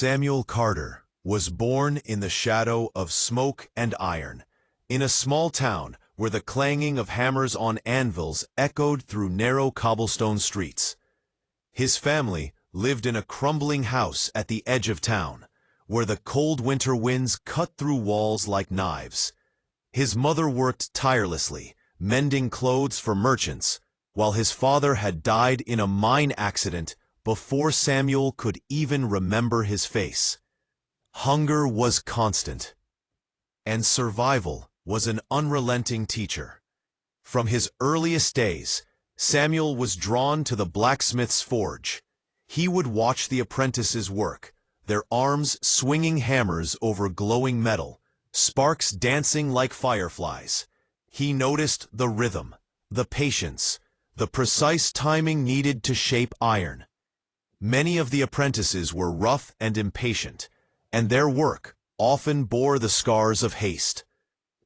Samuel Carter was born in the shadow of smoke and iron, in a small town where the clanging of hammers on anvils echoed through narrow cobblestone streets. His family lived in a crumbling house at the edge of town, where the cold winter winds cut through walls like knives. His mother worked tirelessly, mending clothes for merchants, while his father had died in a mine accident before Samuel could even remember his face. Hunger was constant, and survival was an unrelenting teacher. From his earliest days, Samuel was drawn to the blacksmith's forge. He would watch the apprentices work, their arms swinging hammers over glowing metal, sparks dancing like fireflies. He noticed the rhythm, the patience, the precise timing needed to shape iron. Many of the apprentices were rough and impatient, and their work often bore the scars of haste.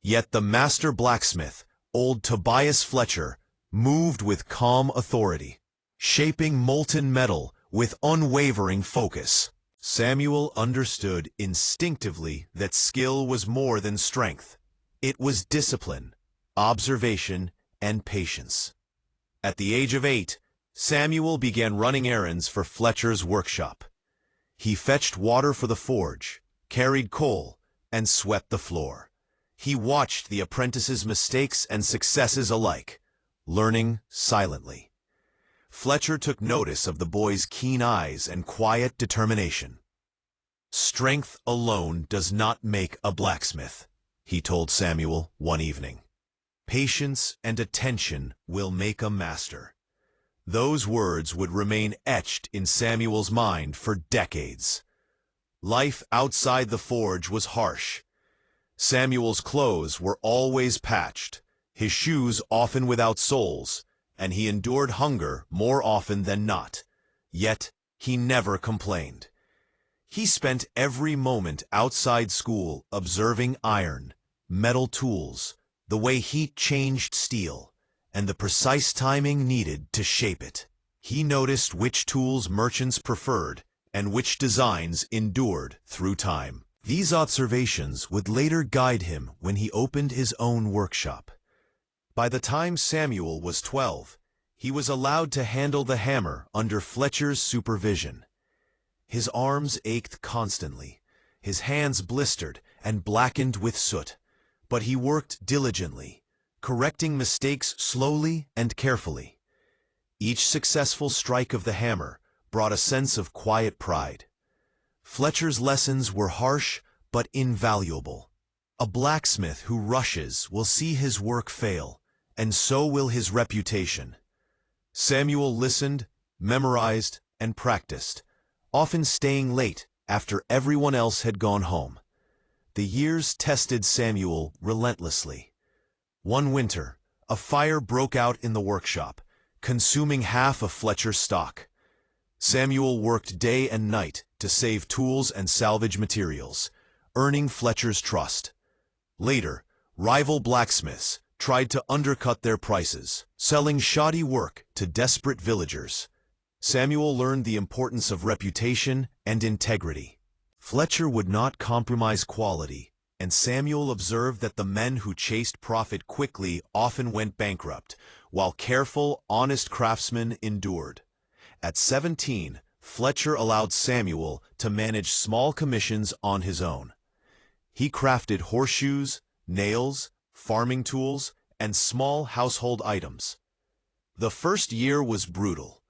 Yet the master blacksmith, old Tobias Fletcher, moved with calm authority, shaping molten metal with unwavering focus. Samuel understood instinctively that skill was more than strength. It was discipline, observation, and patience. At the age of 8, Samuel began running errands for Fletcher's workshop. He fetched water for the forge, carried coal, and swept the floor. He watched the apprentices' mistakes and successes alike, learning silently. Fletcher took notice of the boy's keen eyes and quiet determination. "Strength alone does not make a blacksmith," he told Samuel one evening. "Patience and attention will make a master." Those words would remain etched in Samuel's mind for decades. Life outside the forge was harsh. Samuel's clothes were always patched, his shoes often without soles, and he endured hunger more often than not. Yet he never complained. He spent every moment outside school observing iron, metal tools, the way heat changed steel, and the precise timing needed to shape it. He noticed which tools merchants preferred and which designs endured through time. These observations would later guide him when he opened his own workshop. By the time Samuel was 12, he was allowed to handle the hammer under Fletcher's supervision. His arms ached constantly, his hands blistered and blackened with soot, but he worked diligently, correcting mistakes slowly and carefully. Each successful strike of the hammer brought a sense of quiet pride. Fletcher's lessons were harsh but invaluable. A blacksmith who rushes will see his work fail, and so will his reputation. Samuel listened, memorized, and practiced, often staying late after everyone else had gone home. The years tested Samuel relentlessly. One winter, a fire broke out in the workshop, consuming half of Fletcher's stock. Samuel worked day and night to save tools and salvage materials, earning Fletcher's trust. Later, rival blacksmiths tried to undercut their prices, selling shoddy work to desperate villagers. Samuel learned the importance of reputation and integrity. Fletcher would not compromise quality, and Samuel observed that the men who chased profit quickly often went bankrupt, while careful, honest craftsmen endured. At 17, Fletcher allowed Samuel to manage small commissions on his own. He crafted horseshoes, nails, farming tools, and small household items. The first year was brutal.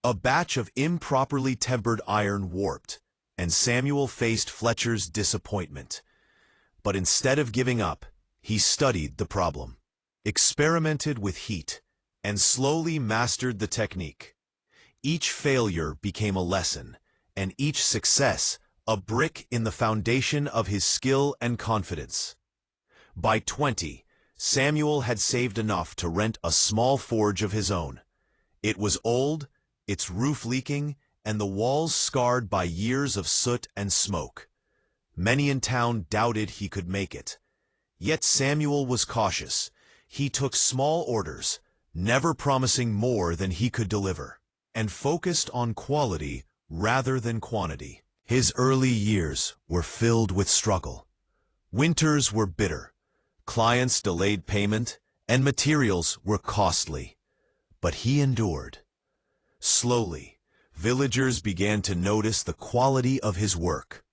A batch of improperly tempered iron warped, and Samuel faced Fletcher's disappointment. But instead of giving up, he studied the problem, experimented with heat, and slowly mastered the technique. Each failure became a lesson, and each success a brick in the foundation of his skill and confidence. By 20, Samuel had saved enough to rent a small forge of his own. It was old, its roof leaking, and the walls scarred by years of soot and smoke. Many in town doubted he could make it. Yet Samuel was cautious. He took small orders, never promising more than he could deliver, and focused on quality rather than quantity. His early years were filled with struggle. Winters were bitter, clients delayed payment, and materials were costly. But he endured. Slowly, villagers began to notice the quality of his work.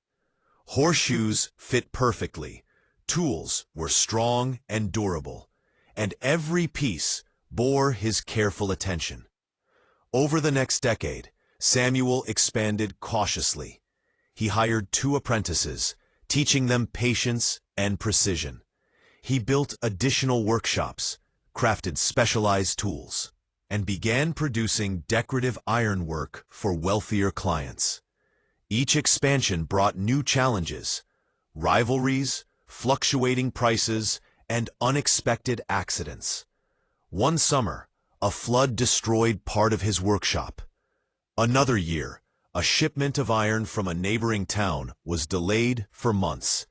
Horseshoes fit perfectly, tools were strong and durable, and every piece bore his careful attention. Over the next decade, Samuel expanded cautiously. He hired 2 apprentices, teaching them patience and precision. He built additional workshops, crafted specialized tools, and began producing decorative ironwork for wealthier clients. Each expansion brought new challenges, rivalries, fluctuating prices, and unexpected accidents. One summer, a flood destroyed part of his workshop. Another year, a shipment of iron from a neighboring town was delayed for months.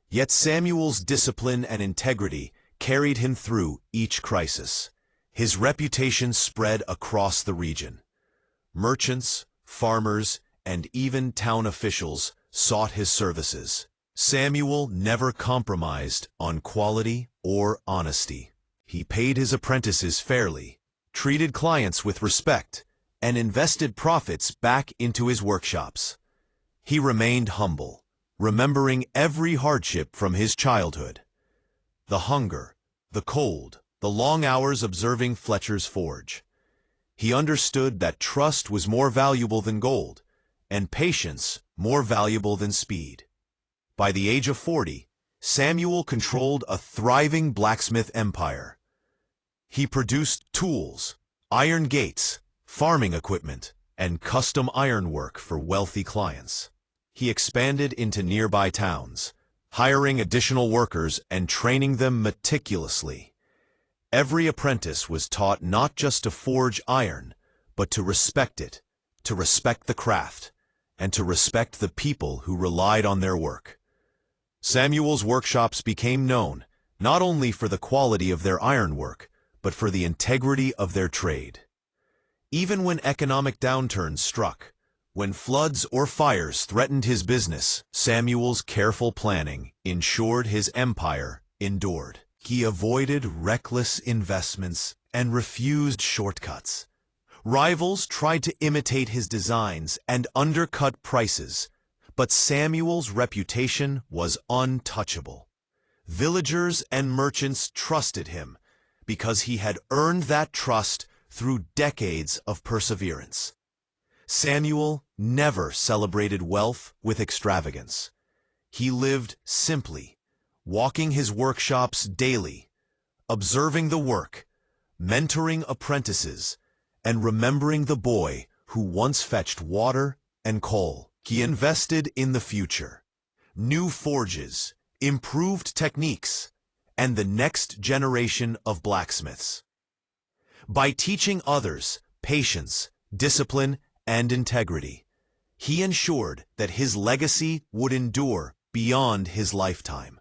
Yet Samuel's discipline and integrity carried him through each crisis. His reputation spread across the region. Merchants, farmers, and even town officials sought his services. Samuel never compromised on quality or honesty. He paid his apprentices fairly, treated clients with respect, and invested profits back into his workshops. He remained humble, remembering every hardship from his childhood. The hunger, the cold, the long hours observing Fletcher's forge. He understood that trust was more valuable than gold, and patience more valuable than speed. By the age of 40, Samuel controlled a thriving blacksmith empire. He produced tools, iron gates, farming equipment, and custom ironwork for wealthy clients. He expanded into nearby towns, hiring additional workers and training them meticulously. Every apprentice was taught not just to forge iron, but to respect it, to respect the craft, and to respect the people who relied on their work. Samuel's workshops became known not only for the quality of their ironwork, but for the integrity of their trade. Even when economic downturns struck, when floods or fires threatened his business, Samuel's careful planning ensured his empire endured. He avoided reckless investments and refused shortcuts. Rivals tried to imitate his designs and undercut prices, but Samuel's reputation was untouchable. Villagers and merchants trusted him because he had earned that trust through decades of perseverance. Samuel never celebrated wealth with extravagance. He lived simply, walking his workshops daily, observing the work, mentoring apprentices, and remembering the boy who once fetched water and coal. He invested in the future, new forges, improved techniques, and the next generation of blacksmiths. By teaching others patience, discipline, and integrity, he ensured that his legacy would endure beyond his lifetime.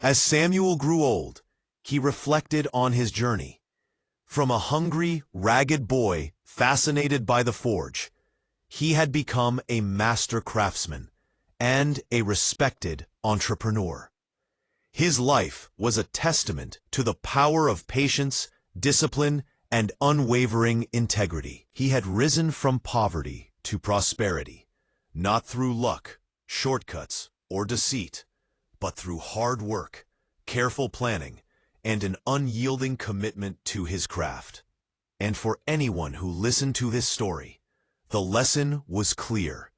As Samuel grew old, he reflected on his journey. From a hungry, ragged boy fascinated by the forge, he had become a master craftsman and a respected entrepreneur. His life was a testament to the power of patience, discipline, and unwavering integrity. He had risen from poverty to prosperity, not through luck, shortcuts, or deceit, but through hard work, careful planning, and an unyielding commitment to his craft. And for anyone who listened to this story, the lesson was clear.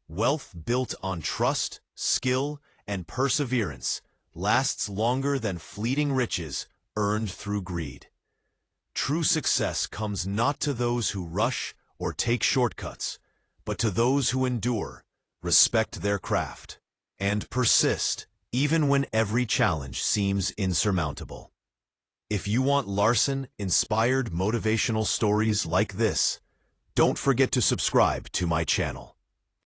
Wealth built on trust, skill, and perseverance lasts longer than fleeting riches earned through greed. True success comes not to those who rush or take shortcuts, but to those who endure, respect their craft, and persist even when every challenge seems insurmountable. If you want Larson-inspired motivational stories like this, don't forget to subscribe to my channel.